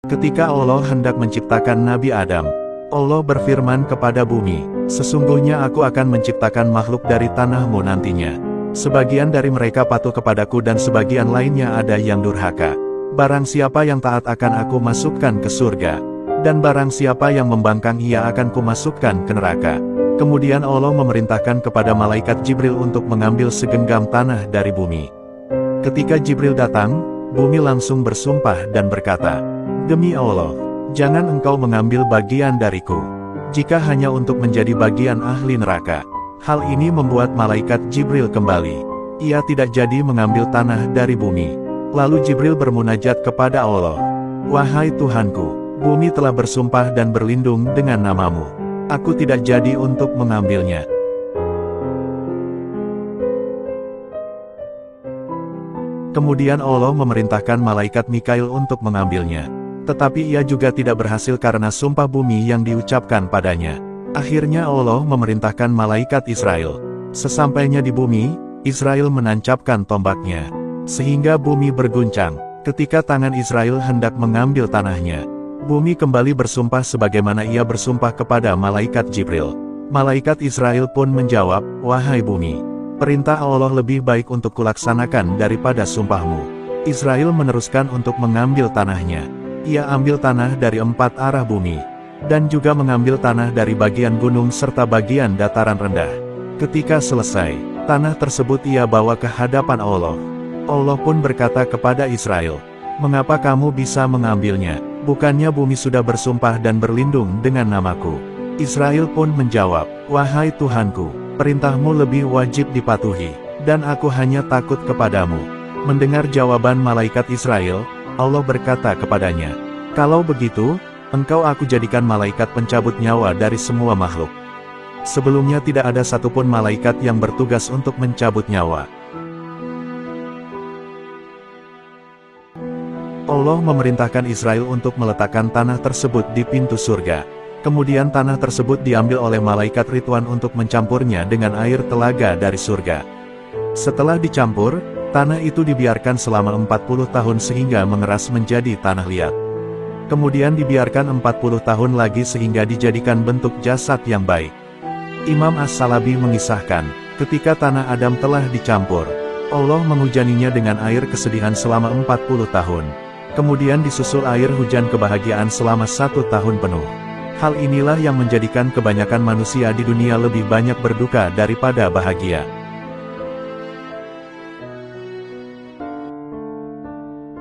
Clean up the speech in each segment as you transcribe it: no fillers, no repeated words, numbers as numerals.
Ketika Allah hendak menciptakan Nabi Adam, Allah berfirman kepada bumi, "Sesungguhnya aku akan menciptakan makhluk dari tanahmu nantinya. Sebagian dari mereka patuh kepadaku dan sebagian lainnya ada yang durhaka. Barang siapa yang taat akan aku masukkan ke surga, dan barang siapa yang membangkang ia akan kumasukkan ke neraka." Kemudian Allah memerintahkan kepada malaikat Jibril untuk mengambil segenggam tanah dari bumi. Ketika Jibril datang, bumi langsung bersumpah dan berkata, "Demi Allah, jangan engkau mengambil bagian dariku, jika hanya untuk menjadi bagian ahli neraka." Hal ini membuat malaikat Jibril kembali. Ia tidak jadi mengambil tanah dari bumi. Lalu Jibril bermunajat kepada Allah, "Wahai Tuhanku, bumi telah bersumpah dan berlindung dengan namamu. Aku tidak jadi untuk mengambilnya." Kemudian Allah memerintahkan malaikat Mikail untuk mengambilnya. Tetapi ia juga tidak berhasil karena sumpah bumi yang diucapkan padanya. Akhirnya Allah memerintahkan malaikat Israel. Sesampainya di bumi, Israel menancapkan tombaknya, sehingga bumi berguncang. Ketika tangan Israel hendak mengambil tanahnya, bumi kembali bersumpah sebagaimana ia bersumpah kepada malaikat Jibril. Malaikat Israel pun menjawab, "Wahai bumi, perintah Allah lebih baik untuk kulaksanakan daripada sumpahmu." Israel meneruskan untuk mengambil tanahnya. Ia ambil tanah dari 4 arah bumi, dan juga mengambil tanah dari bagian gunung serta bagian dataran rendah. Ketika selesai, tanah tersebut ia bawa ke hadapan Allah. Allah pun berkata kepada Israel, "Mengapa kamu bisa mengambilnya? Bukannya bumi sudah bersumpah dan berlindung dengan namaku?" Israel pun menjawab, "Wahai Tuhanku, perintahmu lebih wajib dipatuhi, dan aku hanya takut kepadamu." Mendengar jawaban malaikat Israel, Allah berkata kepadanya, "Kalau begitu, engkau aku jadikan malaikat pencabut nyawa dari semua makhluk." Sebelumnya tidak ada satupun malaikat yang bertugas untuk mencabut nyawa. Allah memerintahkan Israel untuk meletakkan tanah tersebut di pintu surga. Kemudian tanah tersebut diambil oleh malaikat Ridwan untuk mencampurnya dengan air telaga dari surga. Setelah dicampur, tanah itu dibiarkan selama 40 tahun sehingga mengeras menjadi tanah liat. Kemudian dibiarkan 40 tahun lagi sehingga dijadikan bentuk jasad yang baik. Imam As-Salabi mengisahkan, ketika tanah Adam telah dicampur, Allah menghujaninya dengan air kesedihan selama 40 tahun. Kemudian disusul air hujan kebahagiaan selama 1 tahun penuh. Hal inilah yang menjadikan kebanyakan manusia di dunia lebih banyak berduka daripada bahagia.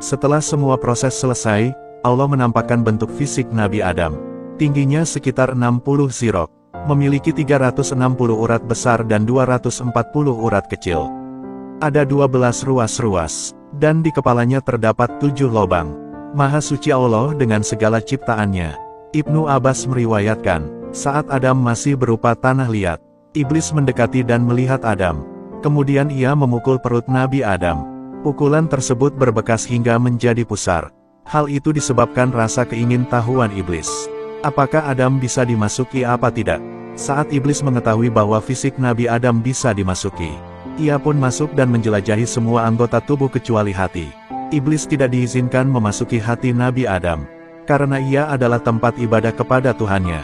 Setelah semua proses selesai, Allah menampakkan bentuk fisik Nabi Adam. Tingginya sekitar 60 zirok, memiliki 360 urat besar dan 240 urat kecil. Ada 12 ruas-ruas, dan di kepalanya terdapat 7 lobang. Maha suci Allah dengan segala ciptaannya. Ibnu Abbas meriwayatkan, saat Adam masih berupa tanah liat, iblis mendekati dan melihat Adam. Kemudian ia memukul perut Nabi Adam. Pukulan tersebut berbekas hingga menjadi pusar. Hal itu disebabkan rasa keingintahuan iblis. Apakah Adam bisa dimasuki apa tidak? Saat iblis mengetahui bahwa fisik Nabi Adam bisa dimasuki, ia pun masuk dan menjelajahi semua anggota tubuh kecuali hati. Iblis tidak diizinkan memasuki hati Nabi Adam, karena ia adalah tempat ibadah kepada Tuhannya.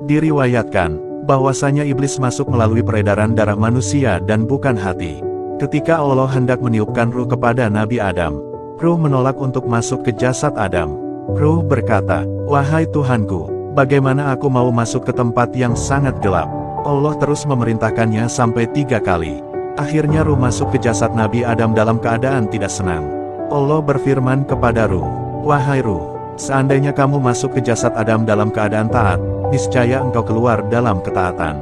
Diriwayatkan bahwasanya iblis masuk melalui peredaran darah manusia dan bukan hati. Ketika Allah hendak meniupkan ruh kepada Nabi Adam, ruh menolak untuk masuk ke jasad Adam. Ruh berkata, "Wahai Tuhanku, bagaimana aku mau masuk ke tempat yang sangat gelap?" Allah terus memerintahkannya sampai 3 kali. Akhirnya ruh masuk ke jasad Nabi Adam dalam keadaan tidak senang. Allah berfirman kepada ruh, "Wahai ruh, seandainya kamu masuk ke jasad Adam dalam keadaan taat, niscaya engkau keluar dalam ketaatan.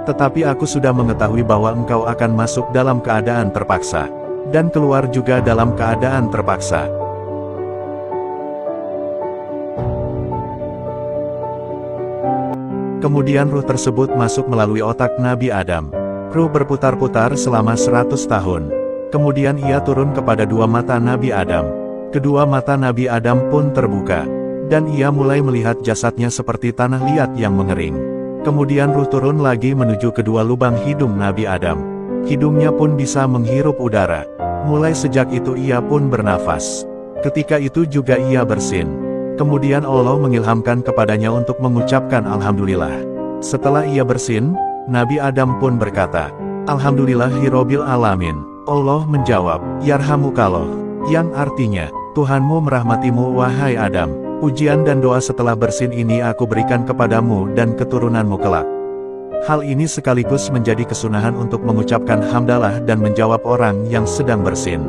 Tetapi aku sudah mengetahui bahwa engkau akan masuk dalam keadaan terpaksa, dan keluar juga dalam keadaan terpaksa." Kemudian ruh tersebut masuk melalui otak Nabi Adam. Ruh berputar-putar selama 100 tahun. Kemudian ia turun kepada 2 mata Nabi Adam. Kedua mata Nabi Adam pun terbuka, dan ia mulai melihat jasadnya seperti tanah liat yang mengering. Kemudian ruh turun lagi menuju kedua lubang hidung Nabi Adam. Hidungnya pun bisa menghirup udara. Mulai sejak itu ia pun bernafas. Ketika itu juga ia bersin. Kemudian Allah mengilhamkan kepadanya untuk mengucapkan Alhamdulillah. Setelah ia bersin, Nabi Adam pun berkata, Alhamdulillahirobbil alamin. Allah menjawab, Yarhamukallah, yang artinya, Tuhanmu merahmatimu wahai Adam. Ujian dan doa setelah bersin ini aku berikan kepadamu dan keturunanmu kelak. Hal ini sekaligus menjadi kesunahan untuk mengucapkan hamdalah dan menjawab orang yang sedang bersin.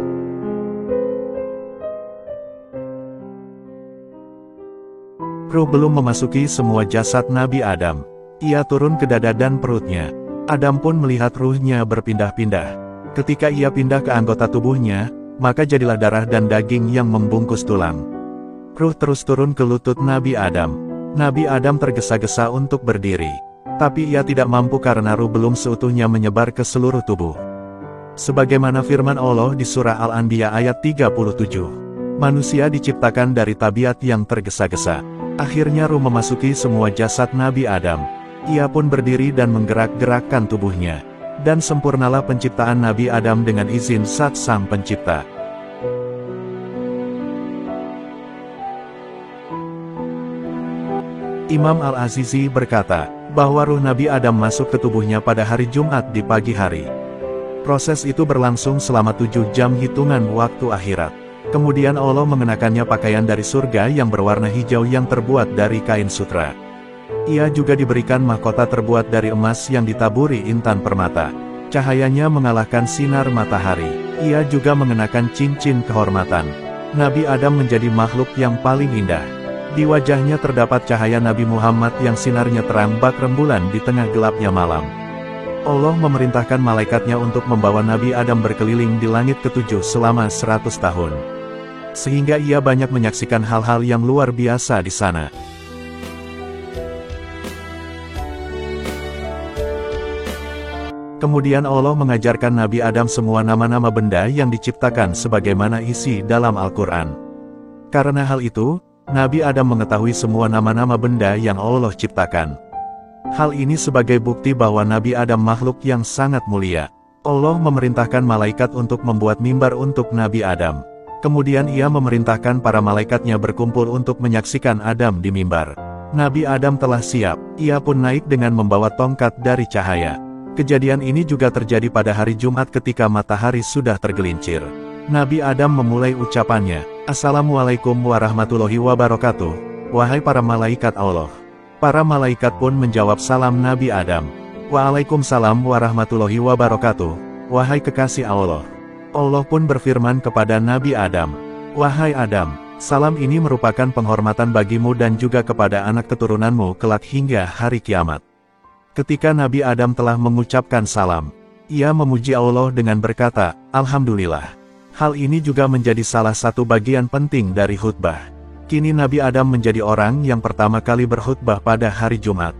Ruh belum memasuki semua jasad Nabi Adam. Ia turun ke dada dan perutnya. Adam pun melihat ruhnya berpindah-pindah. Ketika ia pindah ke anggota tubuhnya, maka jadilah darah dan daging yang membungkus tulang. Ruh terus turun ke lutut Nabi Adam. Nabi Adam tergesa-gesa untuk berdiri. Tapi ia tidak mampu karena ruh belum seutuhnya menyebar ke seluruh tubuh. Sebagaimana firman Allah di surah Al-Anbiya ayat 37. Manusia diciptakan dari tabiat yang tergesa-gesa. Akhirnya ruh memasuki semua jasad Nabi Adam. Ia pun berdiri dan menggerak-gerakkan tubuhnya. Dan sempurnalah penciptaan Nabi Adam dengan izin Zat Sang Pencipta. Imam Al-Azizi berkata, bahwa ruh Nabi Adam masuk ke tubuhnya pada hari Jumat di pagi hari. Proses itu berlangsung selama 7 jam hitungan waktu akhirat. Kemudian Allah mengenakannya pakaian dari surga yang berwarna hijau yang terbuat dari kain sutra. Ia juga diberikan mahkota terbuat dari emas yang ditaburi intan permata. Cahayanya mengalahkan sinar matahari. Ia juga mengenakan cincin kehormatan. Nabi Adam menjadi makhluk yang paling indah. Di wajahnya terdapat cahaya Nabi Muhammad yang sinarnya terang bak rembulan di tengah gelapnya malam. Allah memerintahkan malaikatnya untuk membawa Nabi Adam berkeliling di langit ketujuh selama 100 tahun. Sehingga ia banyak menyaksikan hal-hal yang luar biasa di sana. Kemudian Allah mengajarkan Nabi Adam semua nama-nama benda yang diciptakan sebagaimana isi dalam Al-Quran. Karena hal itu, Nabi Adam mengetahui semua nama-nama benda yang Allah ciptakan. Hal ini sebagai bukti bahwa Nabi Adam makhluk yang sangat mulia. Allah memerintahkan malaikat untuk membuat mimbar untuk Nabi Adam. Kemudian ia memerintahkan para malaikatnya berkumpul untuk menyaksikan Adam di mimbar. Nabi Adam telah siap, ia pun naik dengan membawa tongkat dari cahaya. Kejadian ini juga terjadi pada hari Jumat ketika matahari sudah tergelincir. Nabi Adam memulai ucapannya, Assalamualaikum warahmatullahi wabarakatuh, wahai para malaikat Allah. Para malaikat pun menjawab salam Nabi Adam. Waalaikumsalam warahmatullahi wabarakatuh, wahai kekasih Allah. Allah pun berfirman kepada Nabi Adam, Wahai Adam, salam ini merupakan penghormatan bagimu dan juga kepada anak keturunanmu kelak hingga hari kiamat. Ketika Nabi Adam telah mengucapkan salam, ia memuji Allah dengan berkata, Alhamdulillah. Hal ini juga menjadi salah satu bagian penting dari khutbah. Kini Nabi Adam menjadi orang yang pertama kali berkhutbah pada hari Jumat.